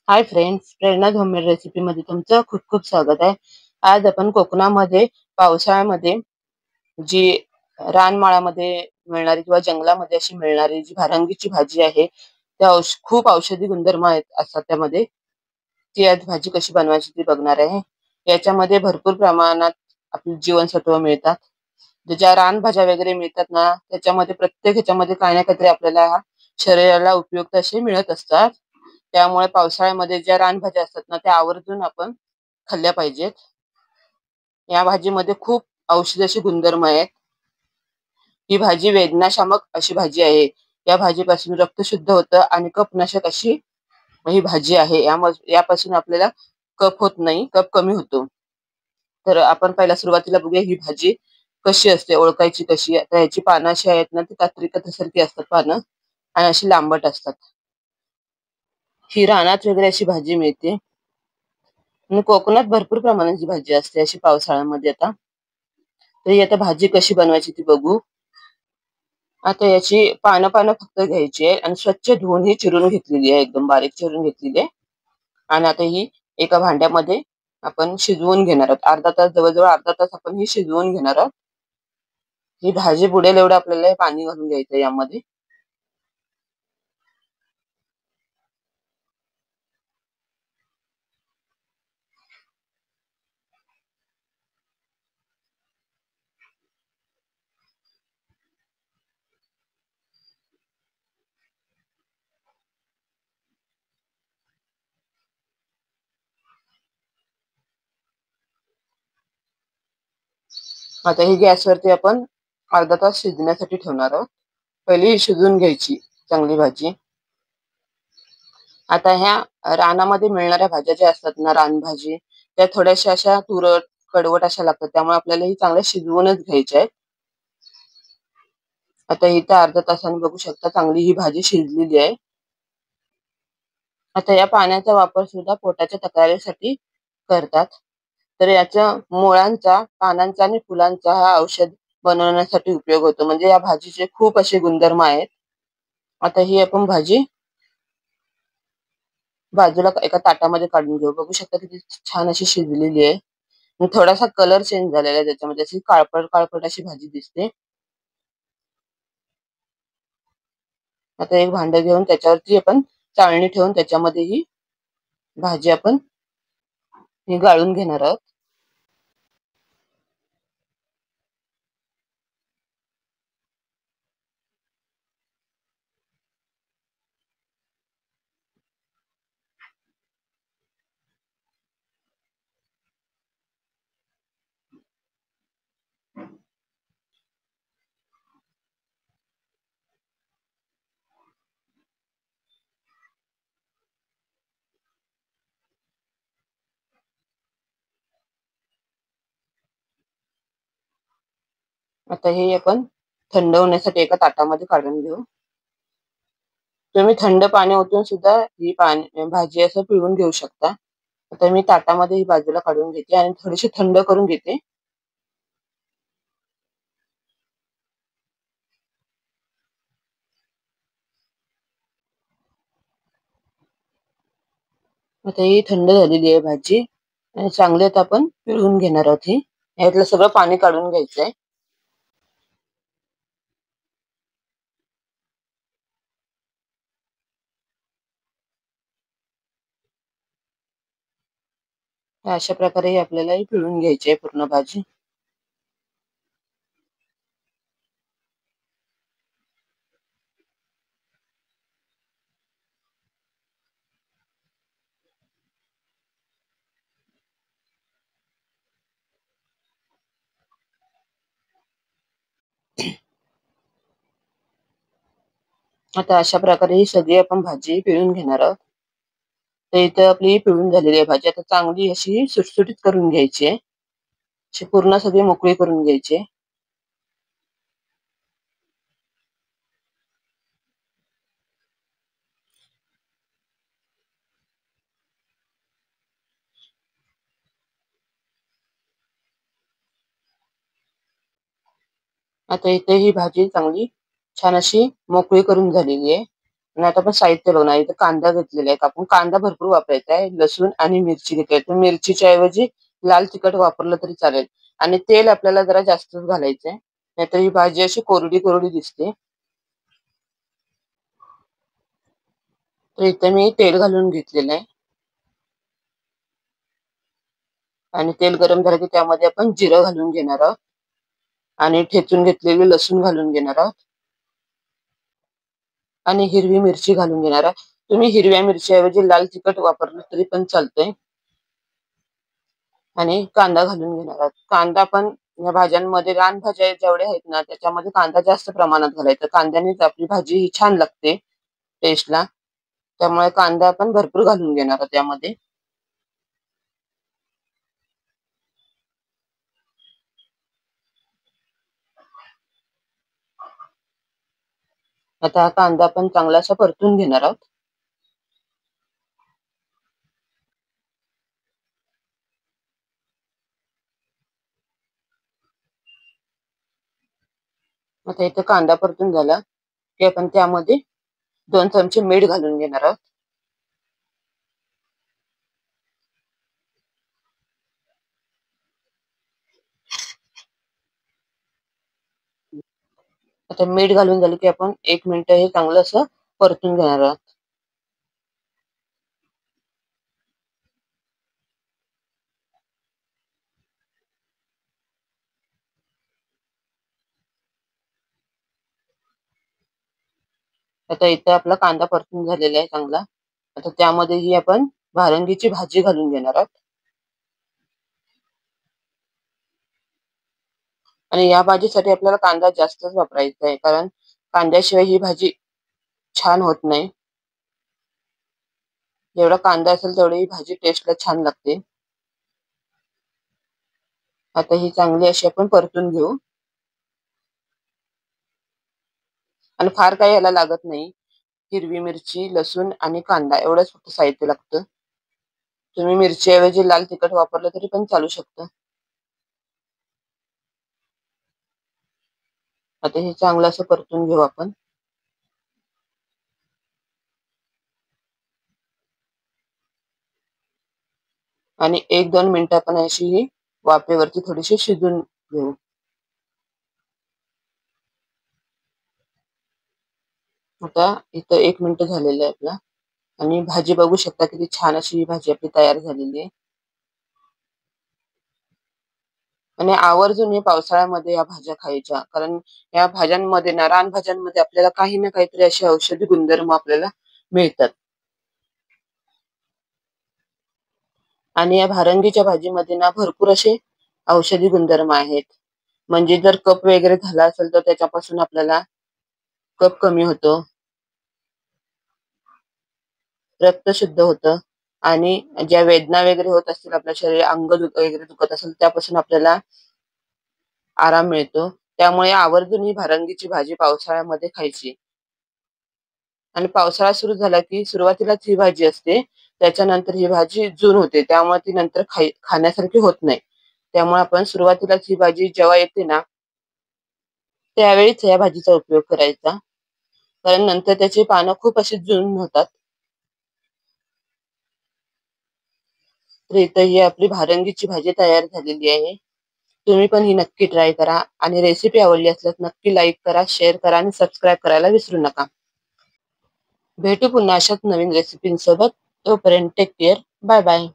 Hi friends, प्रेरणा homemade recipe मध्ये तुमचं खूप खूप स्वागत आहे. आज आपण कोकणामध्ये पावसाळ्यामध्ये जी रानमाळामध्ये मिळणारी किंवा जंगलामध्ये अशी मिळणारी जी भारंगीची भाजी आहे, त्या खूप औषधी गुणधर्म असतात त्यामध्ये. ती आज भाजी कशी बनवायची ती बघणार आहे. याच्यामध्ये भरपूर प्रमाणात आपली जीवनसत्व मिळतात. ज्या रानभाज्या वगैरे मिळतात ना, त्याच्यामध्ये प्रत्येक ह्याच्यामध्ये काही ना काहीतरी आपल्याला शरीराला उपयुक्त असे मिळत असतात. त्यामुळे पावसाळ्यामध्ये ज्या रानभाज्या असतात ना, त्या आवर्जून आपण खाल्ल्या पाहिजेत. या भाजीमध्ये खूप औषधी अशी गुणधर्म आहेत. ही भाजी वेदनाशामक अशी भाजी आहे. या भाजीपासून रक्त शुद्ध होतं आणि कफनाशक अशी ही भाजी आहे. यापासून आपल्याला कफ होत नाही, कफ कमी होतो. तर आपण पहिला सुरुवातीला बघूया ही भाजी कशी असते, ओळखायची कशी. आता याची पानं अशी आहेत ना, ती कात्री असतात पानं आणि अशी लांबट असतात. ही रानात वगैरे अशी भाजी मिळते आणि कोकणात भरपूर प्रमाणाची भाजी असते अशी पावसाळ्यामध्ये. तर ही आता भाजी कशी बनवायची ती बघू. आता याची पानं पानं फक्त घ्यायची आहे आणि स्वच्छ धुवून ही चिरून घेतलेली आहे, एकदम बारीक चिरून घेतलेली आहे. आणि आता ही एका भांड्यामध्ये आपण शिजवून घेणार आहोत. अर्धा तास, जवळजवळ अर्धा तास आपण ही शिजवून घेणार आहोत. ही भाजी बुडेल एवढं आपल्याला पाणी घालून घ्यायचं यामध्ये. आता ही गॅसवरती आपण अर्धा तास शिजण्यासाठी ठेवणार आहोत. पहिली ही शिजवून घ्यायची चांगली भाजी. आता ह्या रानामध्ये मिळणाऱ्या भाज्या ज्या असतात ना, रानभाजी, त्या थोड्याशा अशा तुरट कडवट अशा लागतात. त्यामुळे आपल्याला ही चांगल्या शिजवूनच घ्यायच्या आहेत. आता इथं अर्ध्या तासाने बघू शकता चांगली ही भाजी शिजलेली आहे. आता या पाण्याचा वापर सुद्धा पोटाच्या तक्रारीसाठी करतात. तर याच्या मुळांचा, पानांचा आणि फुलांचा हा औषध बनवण्यासाठी उपयोग होतो. म्हणजे या भाजीचे खूप असे गुणधर्म आहेत. आता ही आपण भाजी बाजूला एका ताटामध्ये काढून घेऊ. बघू शकता किती छान अशी शिजलेली आहे. आणि थोडासा कलर चेंज झालेला आहे त्याच्यामध्ये, अशी काळपट काळपट अशी भाजी दिसते. आता एक भांडं घेऊन त्याच्यावरती आपण चाळणी ठेवून त्याच्यामध्ये ही भाजी आपण ही गाळून घेणार आहोत. आता हे आपण थंड होण्यासाठी एका ताटामध्ये काढून घेऊ. तुम्ही थंड पाणी ओतून सुद्धा ही भाजी असं पिळून घेऊ शकता. आता मी ताटामध्ये ही बाजूला काढून घेते आणि थोडीशी थंड करून घेते. आता ही थंड झालेली आहे भाजी आणि चांगली आता आपण पिळून घेणार आहोत. ही यातलं सगळं पाणी काढून घ्यायचंय. अशा प्रकारे आपल्याला ही पिळून घ्यायची आहे पूर्ण भाजी. आता अशा प्रकारे ही सगळी आपण भाजी पिळून घेणार आहोत. तर इथं आपली पिळून झालेली आहे भाजी. आता चांगली अशी सुटसुटीत करून घ्यायची आहे. अशी पूर्ण सगळी मोकळी करून घ्यायची आहे. आता इथे ही भाजी चांगली छान अशी मोकळी करून झालेली आहे. आणि आता आपण साहित्य बघणार. इथे कांदा घेतलेला आहे. आपण कांदा भरपूर वापरायचा आहे. लसूण आणि मिरची घेतली. तर मिरचीच्या ऐवजी लाल तिखट वापरलं तरी चालेल. आणि तेल आपल्याला जरा जास्तच घालायचंय, नाहीतर ही भाजी अशी कोरडी कोरडी दिसते. तर इथे मी तेल घालून घेतलेलं आहे आणि तेल गरम झालं की त्यामध्ये आपण जिरं घालून घेणार आहोत आणि ठेचून घेतलेली लसूण घालून घेणार आहोत आणि हिरवी मिरची घालून घेणार आहोत. तुम्ही हिरव्या मिरचीऐवजी लाल तिखट वापरलं तरी पण चालतंय. आणि कांदा घालून घेणार आहोत. कांदा पण या भाज्यांमध्ये, रानभाज्या जेवढ्या आहेत ना त्याच्यामध्ये कांदा जास्त प्रमाणात घालायचा. कांद्यानेच आपली भाजी ही छान लागते टेस्टला. त्यामुळे कांदा आपण भरपूर घालून घेणार आहोत त्यामध्ये. आता हा कांदा आपण चांगला असा परतून घेणार आहोत. आता इथं कांदा परतून झाला की आपण त्यामध्ये 2 चमचे मीठ घालून घेणार आहोत. आता मीठ घालून झालं की आपण 1 मिनिट हे चांगलं असं परतून घेणार आहोत. आता इथं आपला कांदा परतून झालेला आहे चांगला. आता त्यामध्ये ही आपण भारंगीची भाजी घालून घेणार आहोत. आणि या भाजीसाठी आपल्याला कांदा जास्तच वापरायचा आहे, कारण कांद्याशिवाय ही भाजी छान होत नाही. जेवढा कांदा असेल तेवढी ही भाजी टेस्टला छान लागते. आता ही चांगली अशी आपण परतून घेऊ. आणि फार काही याला लागत नाही. हिरवी मिरची, लसूण आणि कांदा एवढंच फक्त साहित्य लागतं. तुम्ही मिरचीऐवजी लाल तिखट वापरलं तरी पण चालू शकतं. आता हे चांगलं असं परतून घेऊ आपण. आणि 1-2 मिनिटं आपण अशी ही वाफेवरती थोडीशी शिजून घेऊ. आता इथं 1 मिनिट झालेलं आहे आपला. आणि भाजी बघू शकता किती छान अशी ही भाजी आपली तयार झालेली आहे. आणि आवर्जून हे पावसाळ्यामध्ये या भाज्या खायच्या, कारण या भाज्यांमध्ये ना, रानभाज्यांमध्ये आपल्याला काही ना काहीतरी असे औषधी गुणधर्म आपल्याला मिळतात. आणि या भारंगीच्या भाजीमध्ये ना भरपूर असे औषधी गुणधर्म आहेत. म्हणजे जर कफ वगैरे झाला असेल तर त्याच्यापासून आपल्याला कफ कमी होतो, रक्त शुद्ध होतं आणि ज्या वेदना वगैरे होत असतील, आपल्या शरीर अंग वगैरे दुखत असेल त्यापासून आपल्याला आराम मिळतो. त्यामुळे आवर्जून ही भारंगीची भाजी पावसाळ्यामध्ये खायची. आणि पावसाळा सुरू झाला की सुरुवातीलाच ही भाजी असते. त्याच्यानंतर ही भाजी जून होते. त्यामुळे ती नंतर खाण्यासारखी होत नाही. त्यामुळे आपण सुरुवातीलाच ही भाजी जेव्हा येते ना, त्यावेळीच या भाजीचा उपयोग करायचा. कारण नंतर त्याची पानं खूप अशी जून होतात. तर इथं ही आपली भारंगीची भाजी तयार झालेली आहे. तुम्ही पण ही नक्की ट्राय करा आणि रेसिपी आवडली असल्यास नक्की लाईक करा, शेअर करा आणि सबस्क्राईब करायला विसरू नका. भेटू पुन्हा अशाच नवीन रेसिपींसोबत. तोपर्यंत टेक केअर. Bye bye.